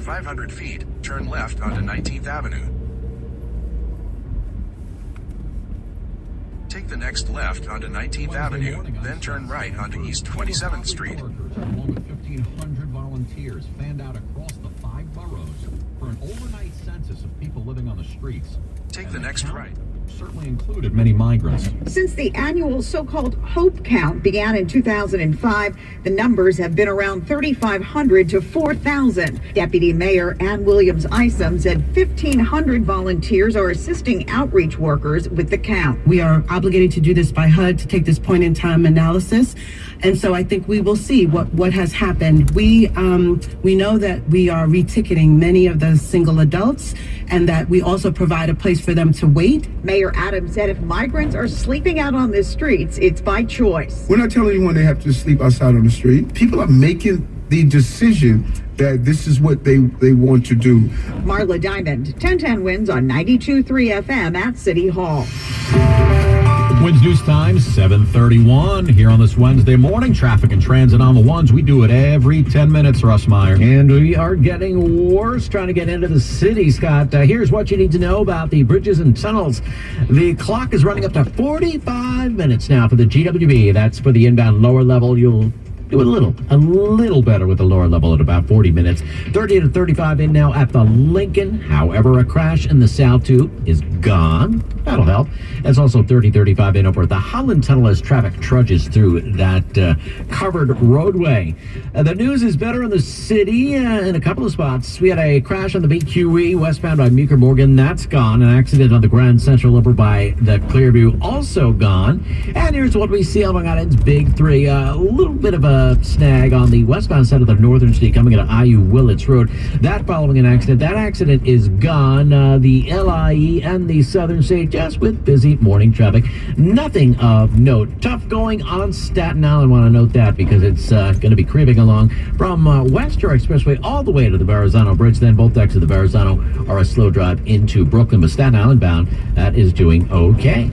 500 feet, turn left onto 19th Avenue. Take the next left onto 19th Avenue, then turn right onto East 27th Street. Along with 1,500 volunteers fanned out across the 5 boroughs for an overnight census of people living on the streets. Take the next right. Certainly included many migrants. Since the annual so-called Hope Count began in 2005, the numbers have been around 3,500 to 4,000. Deputy Mayor Ann Williams Isom said 1,500 volunteers are assisting outreach workers with the count. We are obligated to do this by HUD to take this point-in-time analysis. And so I think we will see what has happened. We know that we are reticketing many of the single adults and that we also provide a place for them to wait. Mayor Adams said if migrants are sleeping out on the streets, it's by choice. We're not telling anyone they have to sleep outside on the street. People are making the decision that this is what they want to do. Marla Diamond, 1010 Wins on 92.3 FM at City Hall. Wins News Time, 7:31 here on this Wednesday morning. Traffic and transit on the ones. We do it every 10 minutes, Russ Meyer. And we are getting worse trying to get into the city, Scott. Here's what you need to know about the bridges and tunnels. The clock is running up to 45 minutes now for the GWB. That's for the inbound lower level. You'll do a little better with the lower level at about 40 minutes. 30 to 35 in now at the Lincoln. However, a crash in the South Tube is gone. That'll help. It's also 35 in over at the Holland Tunnel as traffic trudges through that covered roadway. The news is better in the city in a couple of spots. We had a crash on the BQE westbound by Meeker Morgan. That's gone. An accident on the Grand Central over by the Clearview, also gone. And here's what we see along Island's Big 3. A little bit of a snag on the westbound side of the Northern Street coming into IU Willits Road. That following an accident. That accident is gone. The LIE and the Southern State just with busy morning traffic. Nothing of note. Tough going on Staten Island. Want to note that because it's going to be creeping along from Western Expressway all the way to the Verrazano Bridge. Then both decks of the Verrazano are a slow drive into Brooklyn. But Staten Island bound, that is doing okay.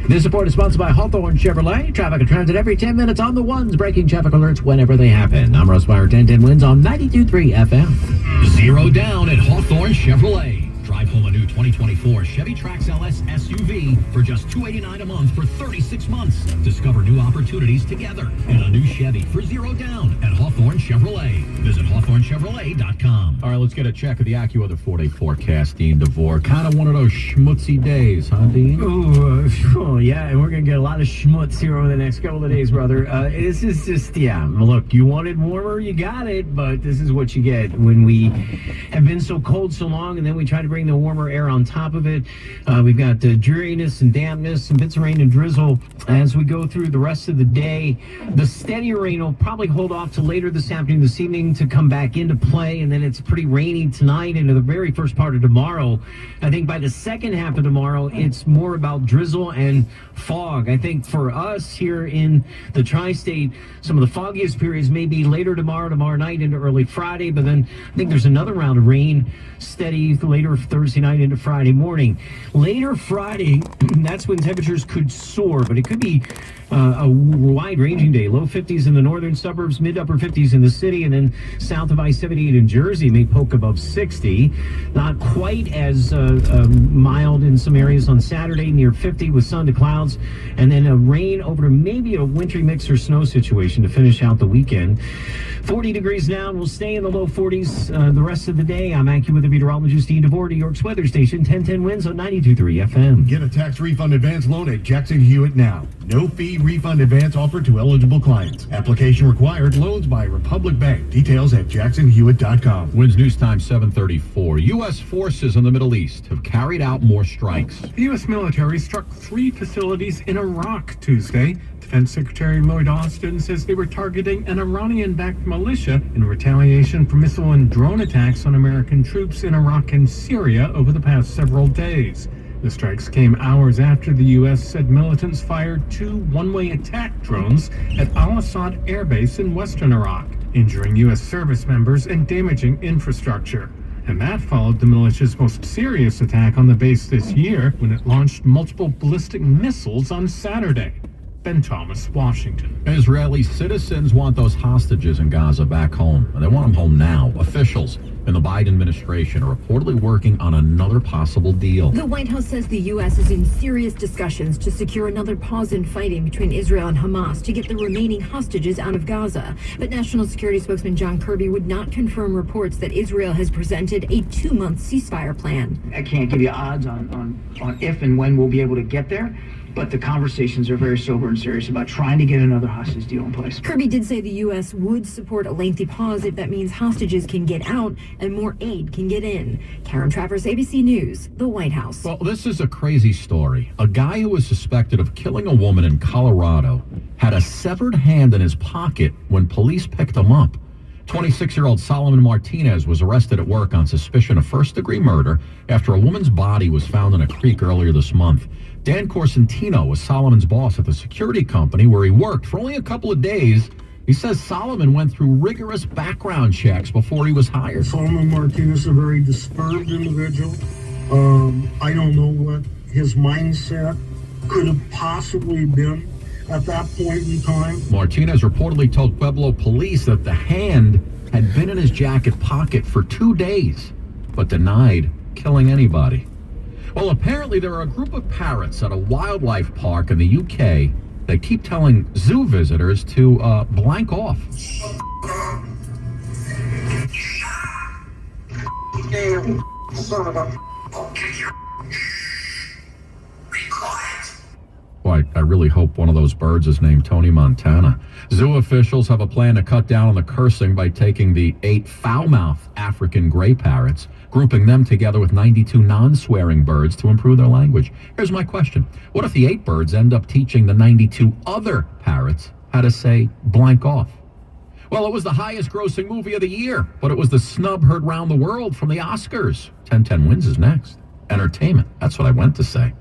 This report is sponsored by Hawthorne Chevrolet. Traffic and transit every 10 minutes on the ones, breaking traffic alerts whenever they happen. I'm Russ Meyer, 1010 Wins on 92.3 FM. Zero down at Hawthorne Chevrolet. Drive home a new 2024 Chevy Trax LS SUV for just $289 a month for 36 months. Discover new opportunities together in a new Chevy for zero down at Hawthorne Chevrolet. Visit HawthorneChevrolet.com. All right, let's get a check of the AccuWeather 4-day forecast, Dean DeVore. Kind of one of those schmutzy days, huh, Dean? Oh, yeah, and we're going to get a lot of schmutz here over the next couple of days, brother. This is just, look, you wanted warmer, you got it, but this is what you get when we have been so cold so long, and then we try to bring the warmer air on top of it. We've got dreariness and dampness and bits of rain and drizzle as we go through the rest of the day. The steadier rain will probably hold off to later this afternoon, this evening to come back into play, and then it's pretty rainy tonight into the very first part of tomorrow. I think by the second half of tomorrow, it's more about drizzle and fog. I think for us here in the tri-state, some of the foggiest periods may be later tomorrow night into early Friday, but then I think there's another round of rain steady later Thursday night into Friday morning. Later Friday, that's when temperatures could soar, but it could be a wide-ranging day. Low 50s in the northern suburbs, mid-upper 50s in the city, and then south of I-78 in Jersey may poke above 60. Not quite as mild in some areas on Saturday, near 50 with sun to clouds, and then a rain over to maybe a wintry mix or snow situation to finish out the weekend. 40 degrees now, and we'll stay in the low 40s the rest of the day. I'm AccuWeather meteorologist Dean DeVore, New York's weather station, 1010 Wins on 92.3 FM. Get a tax refund advance loan at Jackson Hewitt now. No fee refund advance offered to eligible clients. Application required. Loans by Republic Bank. Details at jacksonhewitt.com. Wins News Time 7:34. U.S. forces in the Middle East have carried out more strikes. The U.S. military struck 3 facilities in Iraq Tuesday. Defense Secretary Lloyd Austin says they were targeting an Iranian-backed militia in retaliation for missile and drone attacks on American troops in Iraq and Syria over the past several days. The strikes came hours after the U.S. said militants fired 2 one-way attack drones at Al-Assad Air Base in western Iraq, injuring U.S. service members and damaging infrastructure. And that followed the militia's most serious attack on the base this year when it launched multiple ballistic missiles on Saturday. Ben Thomas, Washington. Israeli citizens want those hostages in Gaza back home. They want them home now. Officials and the Biden administration are reportedly working on another possible deal. The White House says the U.S. is in serious discussions to secure another pause in fighting between Israel and Hamas to get the remaining hostages out of Gaza. But National Security spokesman John Kirby would not confirm reports that Israel has presented a 2-month ceasefire plan. I can't give you odds on if and when we'll be able to get there, but the conversations are very sober and serious about trying to get another hostage deal in place. Kirby did say the U.S. would support a lengthy pause if that means hostages can get out and more aid can get in. Karen Travers, ABC News, the White House. Well, this is a crazy story. A guy who was suspected of killing a woman in Colorado had a severed hand in his pocket when police picked him up. 26-year-old Solomon Martinez was arrested at work on suspicion of first-degree murder after a woman's body was found in a creek earlier this month. Dan Corsentino was Solomon's boss at the security company where he worked for only a couple of days. He says Solomon went through rigorous background checks before he was hired. Solomon Martinez is a very disturbed individual. I don't know what his mindset could have possibly been at that point in time. Martinez reportedly told Pueblo police that the hand had been in his jacket pocket for 2 days, but denied killing anybody. Well, apparently there are a group of parrots at a wildlife park in the UK that keep telling zoo visitors to blank off. Boy, I really hope one of those birds is named Tony Montana. Zoo officials have a plan to cut down on the cursing by taking the 8 foul-mouthed African gray parrots, grouping them together with 92 non-swearing birds to improve their language. Here's my question. What if the 8 birds end up teaching the 92 other parrots how to say blank off? Well, it was the highest grossing movie of the year, but it was the snub heard round the world from the Oscars. 10-10 Wins is next. Entertainment. That's what I went to say.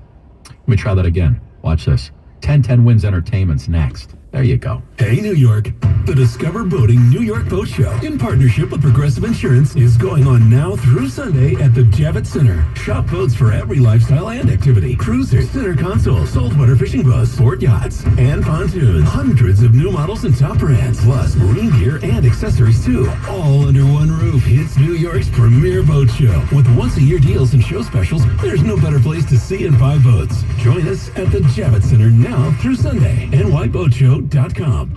Let me try that again. Watch this. 10-10 Wins Entertainment's next. There you go. Hey, New York. The Discover Boating New York Boat Show, in partnership with Progressive Insurance, is going on now through Sunday at the Javits Center. Shop boats for every lifestyle and activity. Cruisers, center consoles, saltwater fishing boats, sport yachts, and pontoons. Hundreds of new models and top brands, plus marine gear and accessories too. All under one roof. It's New York's premier boat show. With once-a-year deals and show specials, there's no better place to see and buy boats. Join us at the Javits Center now through Sunday. NYBoatShow.com.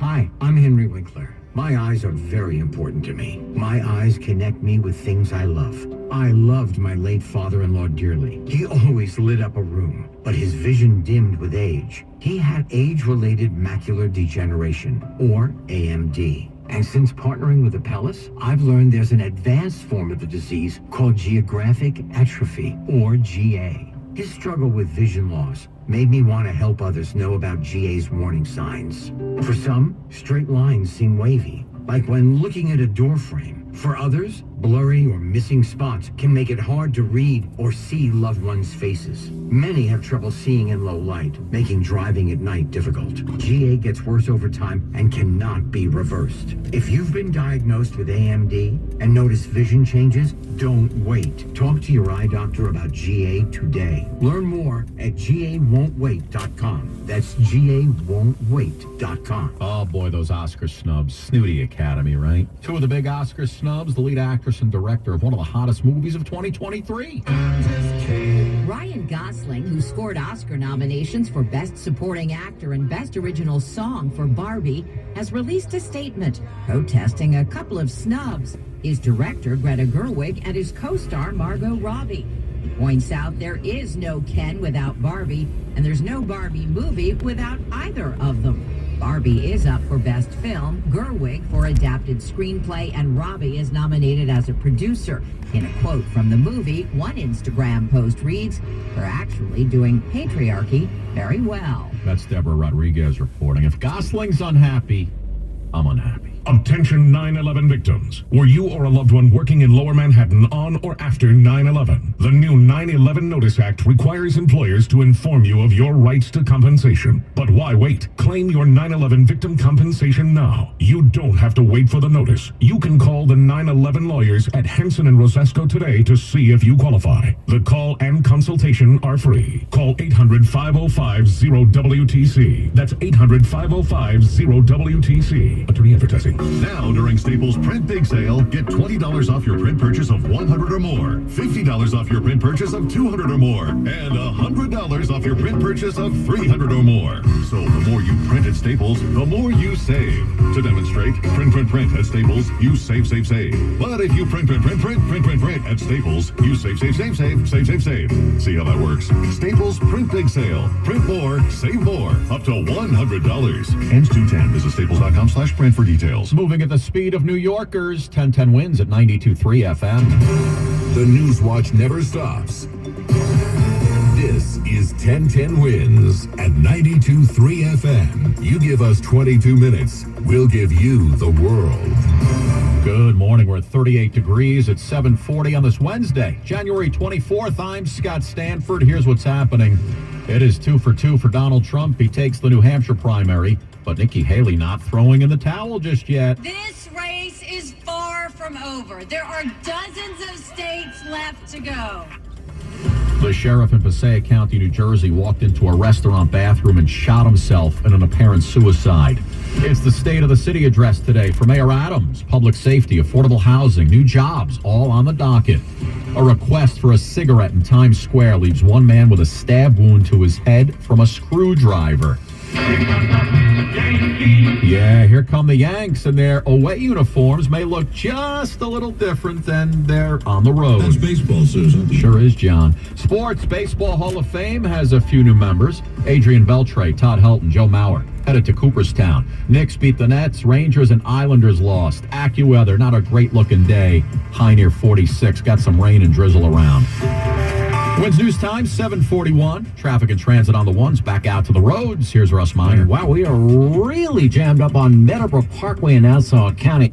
Hi, I'm Henry Winkler. My eyes are very important to me. My eyes connect me with things I love. I loved my late father-in-law dearly. He always lit up a room, but his vision dimmed with age. He had age-related macular degeneration, or AMD. And since partnering with Apellis, I've learned there's an advanced form of the disease called geographic atrophy, or GA. His struggle with vision loss made me want to help others know about GA's warning signs. For some, straight lines seem wavy, like when looking at a door frame. For others, blurry or missing spots can make it hard to read or see loved ones' faces. Many have trouble seeing in low light, making driving at night difficult. GA gets worse over time and cannot be reversed. If you've been diagnosed with AMD and notice vision changes, don't wait. Talk to your eye doctor about GA today. Learn more at GAWon'tWait.com. That's GAWon'tWait.com. Oh boy, those Oscar snubs. Snooty Academy, right? 2 of the big Oscar snubs, the lead actress and director of one of the hottest movies of 2023. Ryan Gosling, who scored Oscar nominations for Best Supporting Actor and Best Original Song for Barbie, has released a statement protesting a couple of snubs. His director, Greta Gerwig, and his co-star, Margot Robbie. He points out there is no Ken without Barbie, and there's no Barbie movie without either of them. Barbie is up for Best Film, Gerwig for Adapted Screenplay, and Robbie is nominated as a producer. In a quote from the movie, one Instagram post reads, "They're actually doing patriarchy very well." That's Deborah Rodriguez reporting. If Gosling's unhappy, I'm unhappy. Attention 9/11 victims. Were you or a loved one working in Lower Manhattan on or after 9/11? The new 9/11 Notice Act requires employers to inform you of your rights to compensation. But why wait? Claim your 9/11 victim compensation now. You don't have to wait for the notice. You can call the 9/11 lawyers at Henson and Rosesco today to see if you qualify. The call and consultation are free. Call 800-505-0WTC. That's 800-505-0WTC. Attorney advertising pricing. Now, during Staples Print Big Sale, get $20 off your print purchase of $100 or more, $50 off your print purchase of $200 or more, and $100 off your print purchase of $300 or more. So the more you print at Staples, the more you save. To demonstrate, print at Staples, you save. But if you print at Staples, you save. See how that works? Staples Print Big Sale. Print more, save more. Up to $100. Ends 2/10. Visit staples.com/print for details. Moving at the speed of New Yorkers, 1010 wins at 92.3 FM. The News Watch never stops. This is 1010 Wins at 92.3 FM. You give us 22 minutes, we'll give you the world. Good morning. We're at 38 degrees at 7:40 on this Wednesday, January 24th. I'm Scott Stanford. Here's what's happening. It is 2 for 2 for Donald Trump. He takes the New Hampshire primary, but Nikki Haley not throwing in the towel just yet. This race is far from over. There are dozens of states left to go. The sheriff in Passaic County, New Jersey, walked into a restaurant bathroom and shot himself in an apparent suicide. It's the State of the City address today for Mayor Adams. Public safety, affordable housing, new jobs, all on the docket. A request for a cigarette in Times Square leaves one man with a stab wound to his head from a screwdriver. Yeah, here come the Yanks, and their away uniforms may look just a little different than they're on the road. That's baseball, Susan. Sure is, John. Sports Baseball Hall of Fame has a few new members. Adrian Beltre, Todd Helton, Joe Mauer headed to Cooperstown. Knicks beat the Nets. Rangers and Islanders lost. AccuWeather, not a great-looking day. High near 46. Got some rain and drizzle around. Wins News Time, 7:41. Traffic and transit on the ones. Back out to the roads. Here's Russ Meyer. Wow, we are really jammed up on Meadowbrook Parkway in Nassau County.